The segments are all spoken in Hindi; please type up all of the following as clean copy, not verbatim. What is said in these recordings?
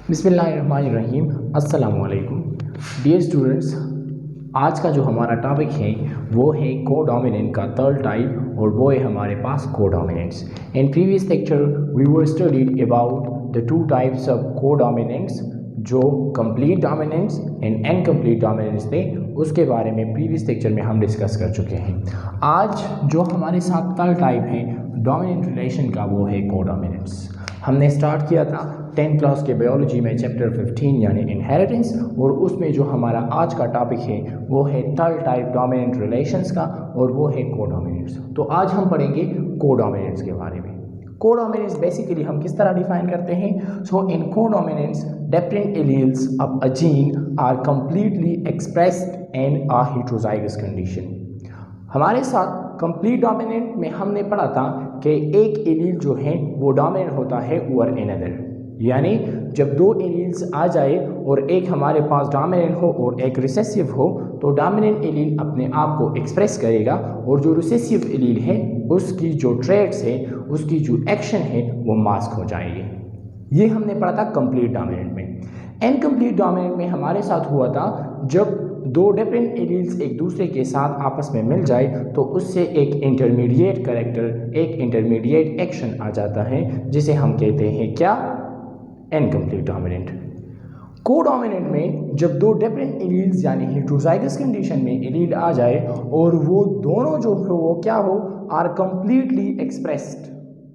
बिस्मिल्लाहिर्रहमानिर्रहीम। अस्सलामुअलैकुम डियर स्टूडेंट्स, आज का जो हमारा टॉपिक है वो है कोडोमिनेंट का थर्ड टाइप और वो है हमारे पास codominants. In previous lecture we were studied about the two types of codominants, जो complete dominants and incomplete dominants थे। उसके बारे में प्रीवियस लेक्चर में हम डिस्कस कर चुके हैं। आज जो हमारे साथ थर्ड टाइप है डोमिनेंट रिलेशन का वो है कोडोमिनेंट्स। हमने स्टार्ट किया था 10th क्लास के बायोलॉजी में चैप्टर 15 यानी इनहेरिटेंस, और उसमें जो हमारा आज का टॉपिक है वो है थर्ड टाइप डोमिनेंट रिलेशंस का और वो है कोडोमिनेंट्स। तो आज हम पढ़ेंगे कोडोमिनेंट्स के बारे में। कोडोमिनेंट्स बेसिकली हम किस तरह डिफाइन करते हैं? So in codominants different alleles of a gene are completely expressed in a heterozygous condition. हमारे साथ कंप्लीट डोमिनेंट में हमने पढ़ा था कि एक एलील जो है वो डोमिनेंट होता है ओवर अनदर, यानी जब दो एलील्स आ जाए और एक हमारे पास डोमिनेंट हो और एक रिसेसिव हो तो डोमिनेंट एलील अपने आप को एक्सप्रेस करेगा और जो रिसेसिव एलील है उसकी जो ट्रेट्स है, उसकी जो एक्शन है वो मास्क हो जाएगी। ये हमने पढ़ा था कंप्लीट डोमिनेंट में। इनकम्प्लीट डोमिनेंट में हमारे साथ हुआ था जब दो डिफरेंट एलील्स एक दूसरे के साथ आपस में मिल जाए तो उससे एक इंटरमीडिएट कैरेक्टर, एक इंटरमीडिएट एक्शन आ जाता है जिसे हम कहते हैं क्या? Incomplete dominant. कोडोमिनेंट में जब दो डिफरेंट एलील्स यानी हेटेरोजाइगस कंडीशन में एलील आ जाए और वो दोनों जो हो वो क्या हो? आर कंप्लीटली एक्सप्रेस्ड,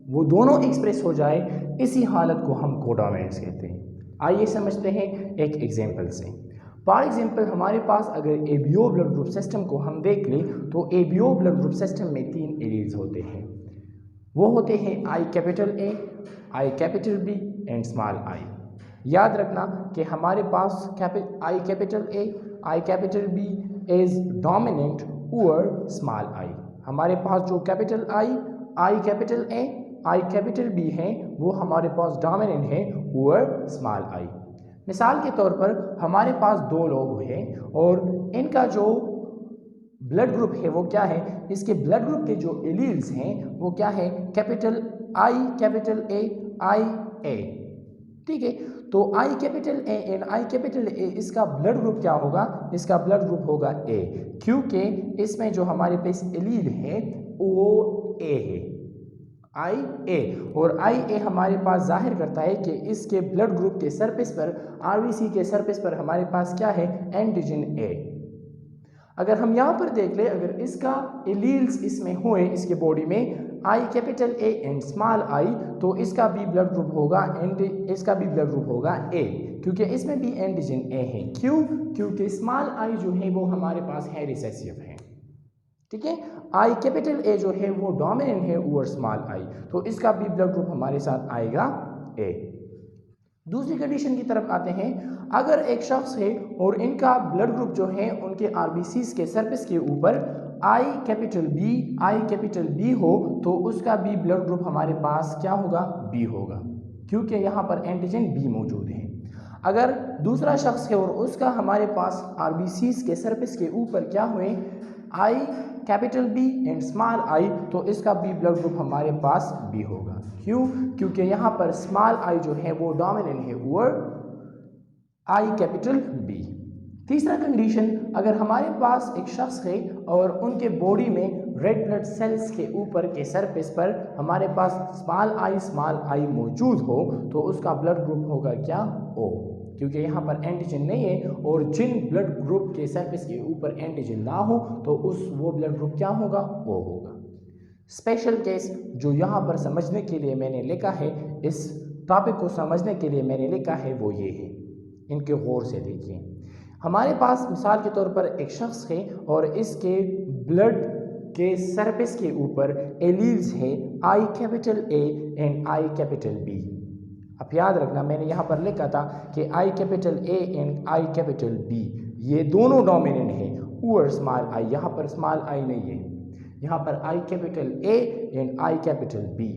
वो दोनों एक्सप्रेस हो जाए, इसी हालत को हम कोडोमिनेंट्स कहते हैं। आइए समझते हैं एक एग्जांपल से। फॉर एग्जांपल हमारे पास अगर एबीओ ब्लड ग्रुप सिस्टम को हम देख लें तो एबीओ ब्लड ग्रुप सिस्टम में तीन एलील्स होते हैं। वो होते हैं I capital A, I capital B and small I. याद रखना कि हमारे पास I capital A, I capital B is dominant over small I. हमारे पास जो capital I capital A, I capital B है वो हमारे पास डोमिनेंट है ओवर स्मॉल आई। मिसाल के तौर पर हमारे पास दो लोग हैं और इनका जो ब्लड ग्रुप है वो क्या है? इसके ब्लड ग्रुप के जो एलील्स हैं वो क्या है? कैपिटल आई कैपिटल ए आई ए। ठीक है, तो आई capital A and I capital ए, इसका ब्लड ग्रुप क्या होगा? इसका ब्लड ग्रुप होगा ए, क्योंकि इसमें जो हमारे पास एलील है वो ए है, आई ए। और आई ए हमारे पास जाहिर करता है कि इसके ब्लड ग्रुप के सरफेस पर, आरबीसी के सरफेस पर हमारे पास क्या है? एंटीजन ए। अगर हम यहाँ पर देख ले, अगर इसका एलील्स इसमें हुए इसके बॉडी में आई capital A and small i, तो इसका भी ब्लड ग्रुप होगा इसका भी ब्लड ग्रुप होगा ए, क्योंकि इसमें भी एंटीजन ए है। क्यों? क्योंकि स्मॉल आई जो है वो हमारे पास है रिसेसिव है। ठीक है, आई कैपिटल ए जो है वो डोमिनेंट है ओवर स्मॉल आई, तो इसका भी ब्लड ग्रुप हमारे साथ आएगा ए। दूसरी कंडीशन की तरफ आते हैं। अगर एक शख्स है और इनका ब्लड ग्रुप जो है उनके आरबीसीज के सरफेस के ऊपर आई कैपिटल बी हो तो उसका भी ब्लड ग्रुप हमारे पास क्या होगा? बी होगा, क्योंकि यहाँ पर एंटीजन बी मौजूद है। अगर दूसरा शख्स है और उसका हमारे पास आरबीसीज के सरफेस के ऊपर क्या हुए? I capital B and small i, तो इसका भी ब्लड ग्रुप हमारे पास बी होगा। क्यों? क्योंकि यहाँ पर स्मॉल आई जो है वो डोमिनेंट है ओवर आई कैपिटल बी। तीसरा कंडीशन, अगर हमारे पास एक शख्स है और उनके बॉडी में रेड ब्लड सेल्स के ऊपर के सरफेस पर हमारे पास स्मॉल आई मौजूद हो तो उसका ब्लड ग्रुप होगा क्या? ओ, क्योंकि यहाँ पर एंटीजन नहीं है और जिन ब्लड ग्रुप के सरफेस के ऊपर एंटीजन ना हो तो वो ब्लड ग्रुप क्या होगा? ओ होगा। स्पेशल केस जो यहाँ पर समझने के लिए मैंने लिखा है, इस टॉपिक को समझने के लिए मैंने लिखा है वो ये है, इनके गौर से देखिए। हमारे पास मिसाल के तौर पर एक शख्स है और इसके ब्लड के सरफेस के ऊपर एलील्स है I capital A and I capital B. अब याद रखना मैंने यहाँ पर लिखा था कि I capital A and I capital B ये दोनों डोमिनेंट है ओवर स्मॉल आई। यहाँ पर स्मॉल आई नहीं है, यहाँ पर I capital A and I capital B.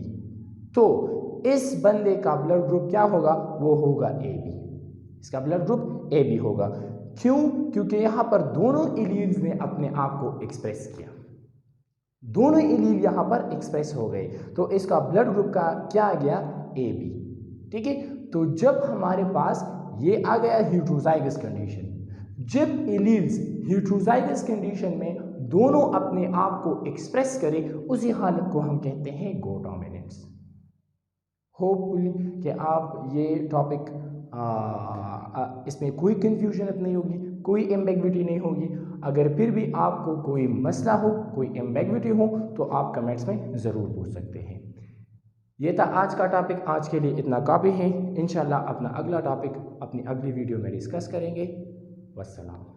तो इस बंदे का ब्लड ग्रुप क्या होगा? वो होगा ए बी, इसका ब्लड ग्रुप ए बी होगा। क्यों? क्योंकि यहाँ पर दोनों एलील्स ने अपने आप को एक्सप्रेस किया, दोनों एलील यहाँ पर एक्सप्रेस हो गए, तो इसका ब्लड ग्रुप का क्या आ गया? A B. ठीक है। तो जब हमारे पास ये आ गया हेटेरोजाइगस कंडीशन, जब एलील्स हेटेरोजाइगस कंडीशन में दोनों अपने आप को एक्सप्रेस करें, उसी हालत को हम कहते हैं कोडोमिनेंस। होपफुली कि आप ये टॉपिक इसमें कोई कंफ्यूजन नहीं होगी, कोई एम्बेग्विटी नहीं होगी। अगर फिर भी आपको कोई मसला हो, कोई एम्बेग्विटी हो, तो आप कमेंट्स में ज़रूर पूछ सकते हैं। ये था आज का टॉपिक, आज के लिए इतना काफ़ी है। इंशाल्लाह अपना अगला टॉपिक अपनी अगली वीडियो में डिस्कस करेंगे। वस्सलाम।